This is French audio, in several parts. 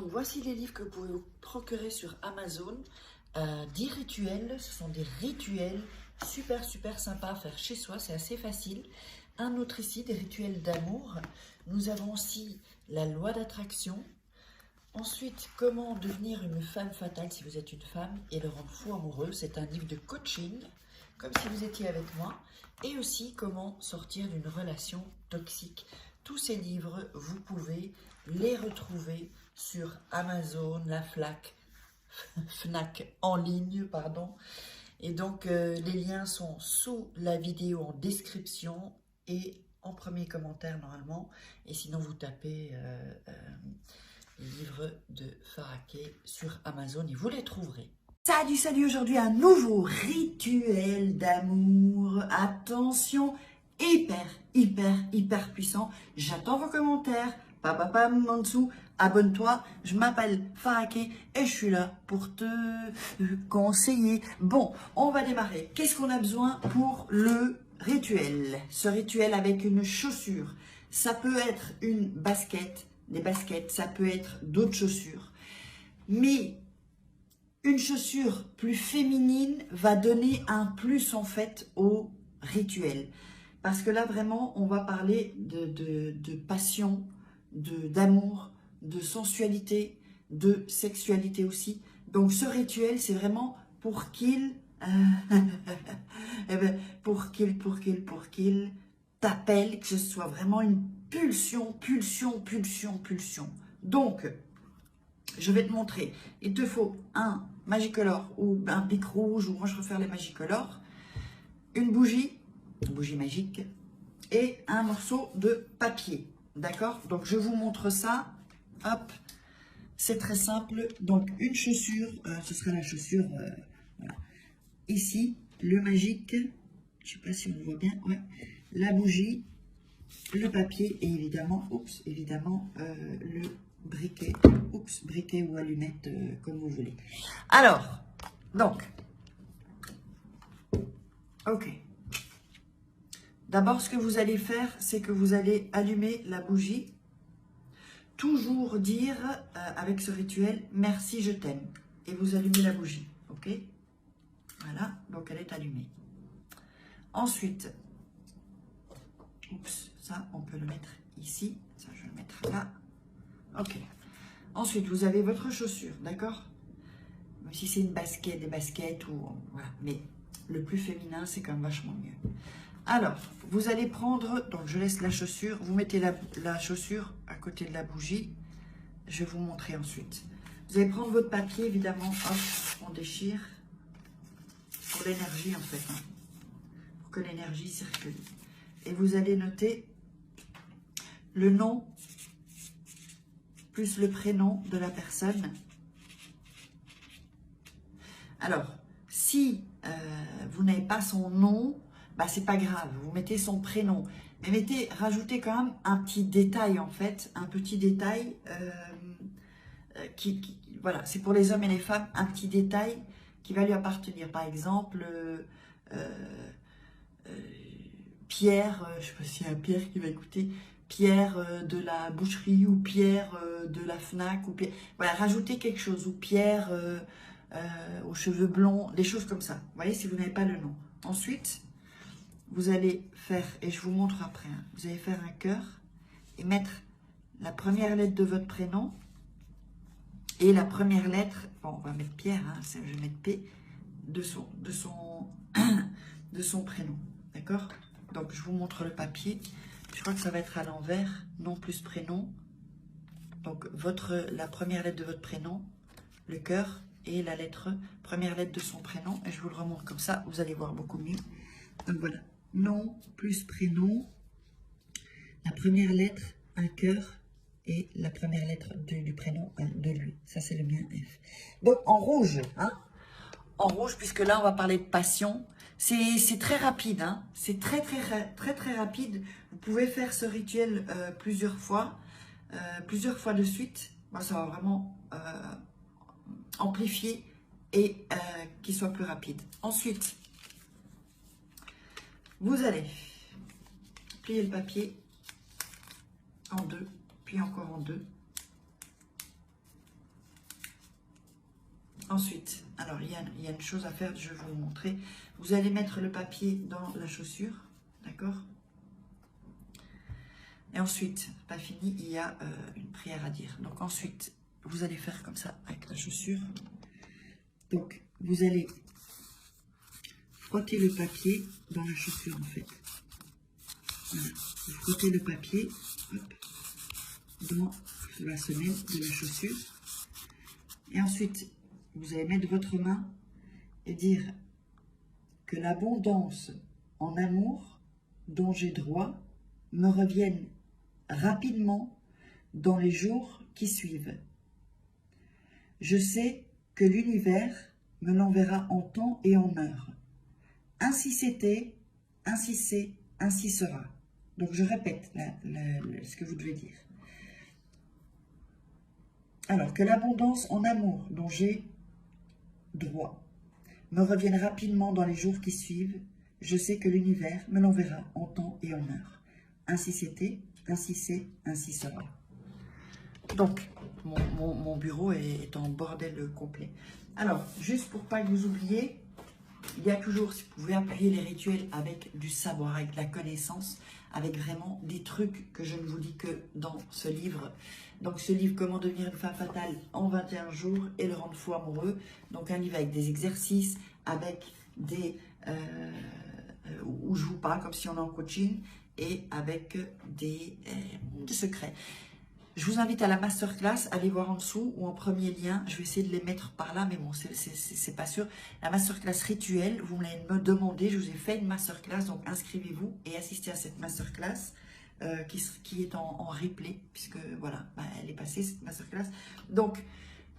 Donc voici les livres que vous pouvez vous procurer sur Amazon. 10 rituels, ce sont des rituels super sympas à faire chez soi, c'est assez facile. Un autre ici, des rituels d'amour. Nous avons aussi la loi d'attraction. Ensuite, comment devenir une femme fatale si vous êtes une femme et le rendre fou amoureux. C'est un livre de coaching, comme si vous étiez avec moi. Et aussi, comment sortir d'une relation toxique. Tous ces livres, vous pouvez les retrouver sur Amazon, la Fnac en ligne, pardon. Et donc, les liens sont sous la vidéo en description et en premier commentaire normalement. Et sinon, vous tapez livres de Faraké sur Amazon et vous les trouverez. Salut, aujourd'hui un nouveau rituel d'amour. Attention, hyper puissant. J'attends vos commentaires. Pam en dessous. Abonne-toi. Je m'appelle Faraké et je suis là pour te conseiller. Bon, on va démarrer. Qu'est-ce qu'on a besoin pour le rituel? Ce rituel avec une chaussure. Ça peut être une basket, des baskets, ça peut être d'autres chaussures. Mais une chaussure plus féminine va donner un plus en fait au rituel. Parce que là vraiment on va parler de passion, d'amour, de sensualité, de sexualité aussi. Donc ce rituel c'est vraiment pour qu'il pour qu'il t'appelle, que ce soit vraiment une pulsion. Donc je vais te montrer. Il te faut un Magicolor ou un bic rouge, ou moi je préfère les Magicolor, une bougie magique et un morceau de papier. D'accord? Donc je vous montre ça. Hop, c'est très simple. Donc une chaussure, ce sera la chaussure. Voilà. Ici, le magique, je sais pas si on le voit bien. Ouais. La bougie, le papier et évidemment, le briquet, briquet ou allumette, comme vous voulez. Alors, donc, ok. D'abord, ce que vous allez faire, c'est que vous allez allumer la bougie. Toujours dire, avec ce rituel, merci, je t'aime. Et vous allumez la bougie, ok? Voilà, donc elle est allumée. Ensuite, ça, on peut le mettre ici. Ça, je vais le mettre là. Ok. Ensuite, vous avez votre chaussure, d'accord? Même si c'est une basket, des baskets ou voilà, mais le plus féminin, c'est quand même vachement mieux. Alors, vous allez prendre, donc je laisse la chaussure, vous mettez la chaussure à côté de la bougie. Je vais vous montrer ensuite. Vous allez prendre votre papier, évidemment, hop, on déchire pour l'énergie en fait, hein, pour que l'énergie circule. Et vous allez noter le nom plus le prénom de la personne. Alors, si vous n'avez pas son nom, bah, c'est pas grave, vous mettez son prénom. Mais rajoutez quand même un petit détail en fait, un petit détail voilà, c'est pour les hommes et les femmes, un petit détail qui va lui appartenir. Par exemple, Pierre, je ne sais pas s'il y a un Pierre qui va écouter, Pierre de la boucherie ou Pierre de la Fnac, ou Pierre, voilà, rajoutez quelque chose, ou Pierre aux cheveux blonds, des choses comme ça. Vous voyez, si vous n'avez pas le nom. Ensuite, vous allez faire, et je vous montre après, hein, vous allez faire un cœur et mettre la première lettre de votre prénom et la première lettre, bon, on va mettre Pierre, hein, je vais mettre P, de son prénom. D'accord? Donc, je vous montre le papier. Je crois que ça va être à l'envers, nom plus prénom. Donc, la première lettre de votre prénom, le cœur, et la première lettre de son prénom. Et je vous le remonte comme ça, vous allez voir beaucoup mieux. Donc, voilà. Nom plus prénom, la première lettre, un cœur, et la première lettre du prénom de lui. Ça, c'est le mien, F. Donc, en rouge, hein. En rouge, puisque là, on va parler de passion. C'est très rapide, hein. C'est très rapide. Vous pouvez faire ce rituel plusieurs fois de suite. Moi, ça va vraiment amplifier et qu'il soit plus rapide. Ensuite, vous allez plier le papier en deux, puis encore en deux. Ensuite, alors il y a une chose à faire, je vais vous montrer. Vous allez mettre le papier dans la chaussure, d'accord? Et ensuite, pas fini, il y a une prière à dire. Donc ensuite, vous allez faire comme ça avec la chaussure. Donc, vous allez frotter le papier dans la chaussure en fait. Voilà. Vous frottez le papier hop, dans la semelle de la chaussure. Et ensuite, vous allez mettre votre main et dire que l'abondance en amour dont j'ai droit me revienne rapidement dans les jours qui suivent. Je sais que l'univers me l'enverra en temps et en heure. Ainsi c'était, ainsi c'est, ainsi sera. Donc je répète ce que vous devez dire. Alors, que l'abondance en amour dont j'ai droit me revienne rapidement dans les jours qui suivent, je sais que l'univers me l'enverra en temps et en heure. Ainsi c'était, ainsi c'est, ainsi sera. Donc, mon bureau est en bordel complet. Alors, juste pour pas que vous oubliez, il y a toujours, si vous pouvez appuyer les rituels avec du savoir, avec de la connaissance, avec vraiment des trucs que je ne vous dis que dans ce livre. Donc ce livre, Comment devenir une femme fatale en 21 jours et le rendre fou amoureux. Donc un livre avec des exercices, avec des... où je vous parle comme si on est en coaching et avec des secrets. Je vous invite à la masterclass, allez voir en dessous ou en premier lien. Je vais essayer de les mettre par là, mais bon, c'est pas sûr. La masterclass rituelle, vous me l'avez demandé, je vous ai fait une masterclass, donc inscrivez-vous et assistez à cette masterclass qui est en replay, puisque voilà, elle est passée cette masterclass. Donc,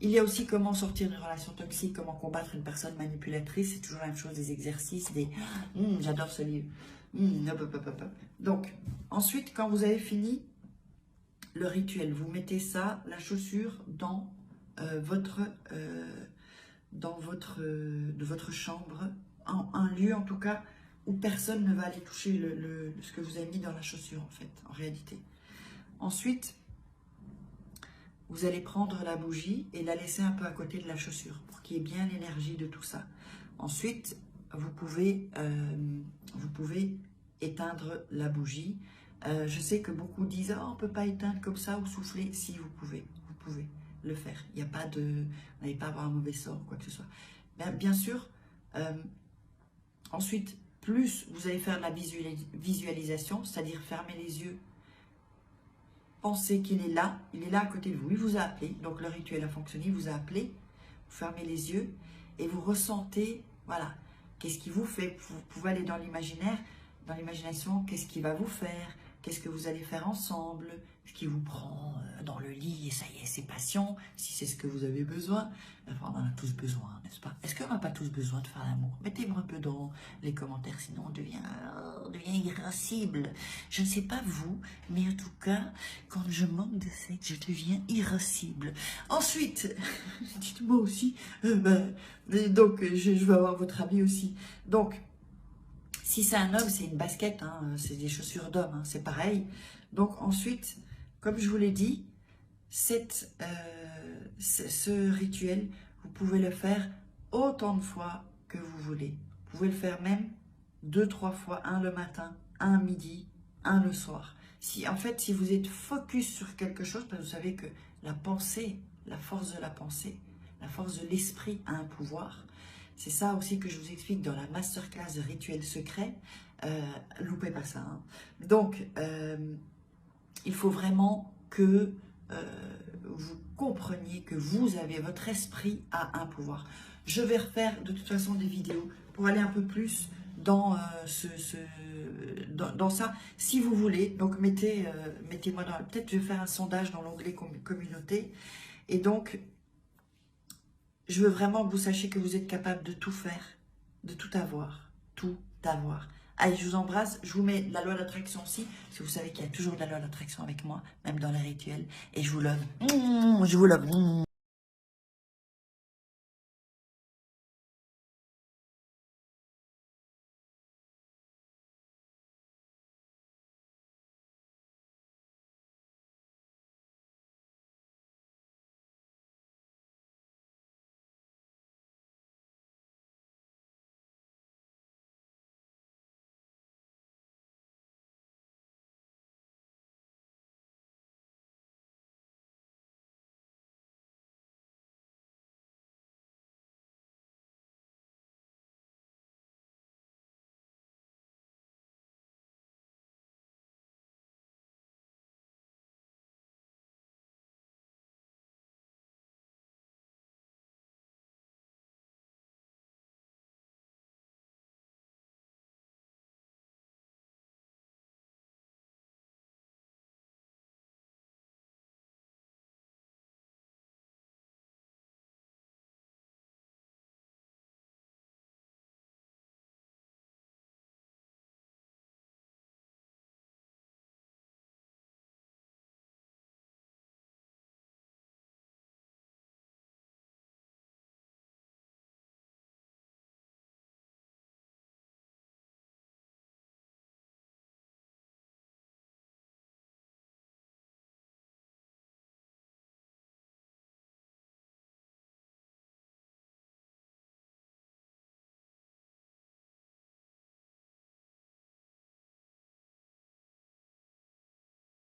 il y a aussi comment sortir d'une relation toxique, comment combattre une personne manipulatrice, c'est toujours la même chose, des exercices, des j'adore ce livre. Donc, ensuite, quand vous avez fini le rituel, vous mettez ça, la chaussure, dans votre chambre, un lieu en tout cas où personne ne va aller toucher ce que vous avez mis dans la chaussure en fait, en réalité. Ensuite, vous allez prendre la bougie et la laisser un peu à côté de la chaussure pour qu'il y ait bien l'énergie de tout ça. Ensuite, vous pouvez éteindre la bougie. Je sais que beaucoup disent « Oh, on ne peut pas éteindre comme ça ou souffler ». Si, vous pouvez le faire. Il n'y a pas de... Vous n'allez pas avoir un mauvais sort ou quoi que ce soit. Bien sûr, ensuite, plus vous allez faire de la visualisation, c'est-à-dire fermer les yeux, pensez qu'il est là à côté de vous. Il vous a appelé, donc le rituel a fonctionné, il vous a appelé, vous fermez les yeux et vous ressentez, voilà, qu'est-ce qu'il vous fait. Vous pouvez aller dans l'imaginaire, dans l'imagination, qu'est-ce qu'il va vous faire, qu'est-ce que vous allez faire ensemble, ce qui vous prend dans le lit, et ça y est, c'est passion, si c'est ce que vous avez besoin. Enfin, on en a tous besoin, n'est-ce pas? Est-ce qu'on n'a pas tous besoin de faire l'amour? Mettez-moi un peu dans les commentaires, sinon on devient irascible. Je ne sais pas vous, mais en tout cas, quand je manque de sexe, je deviens irascible. Ensuite, dites-moi aussi, donc je veux avoir votre avis aussi. Donc, si c'est un homme, c'est une basket, hein, c'est des chaussures d'homme, hein, c'est pareil. Donc ensuite, comme je vous l'ai dit, ce rituel, vous pouvez le faire autant de fois que vous voulez. Vous pouvez le faire même 2-3 fois, un le matin, un midi, un le soir. En fait, si vous êtes focus sur quelque chose, parce que vous savez que la pensée, la force de la pensée, la force de l'esprit a un pouvoir. C'est ça aussi que je vous explique dans la masterclass de rituels secrets. Loupez pas ça. Hein. Donc, il faut vraiment que vous compreniez que vous avez, votre esprit a un pouvoir. Je vais refaire de toute façon des vidéos pour aller un peu plus dans, dans ça, si vous voulez. Donc, mettez-moi dans... Peut-être je vais faire un sondage dans l'onglet communauté. Et donc... Je veux vraiment que vous sachiez que vous êtes capable de tout faire, de tout avoir, tout avoir. Allez, je vous embrasse, je vous mets la loi d'attraction aussi, parce que vous savez qu'il y a toujours de la loi d'attraction avec moi, même dans les rituels. Et je vous love. Je vous love.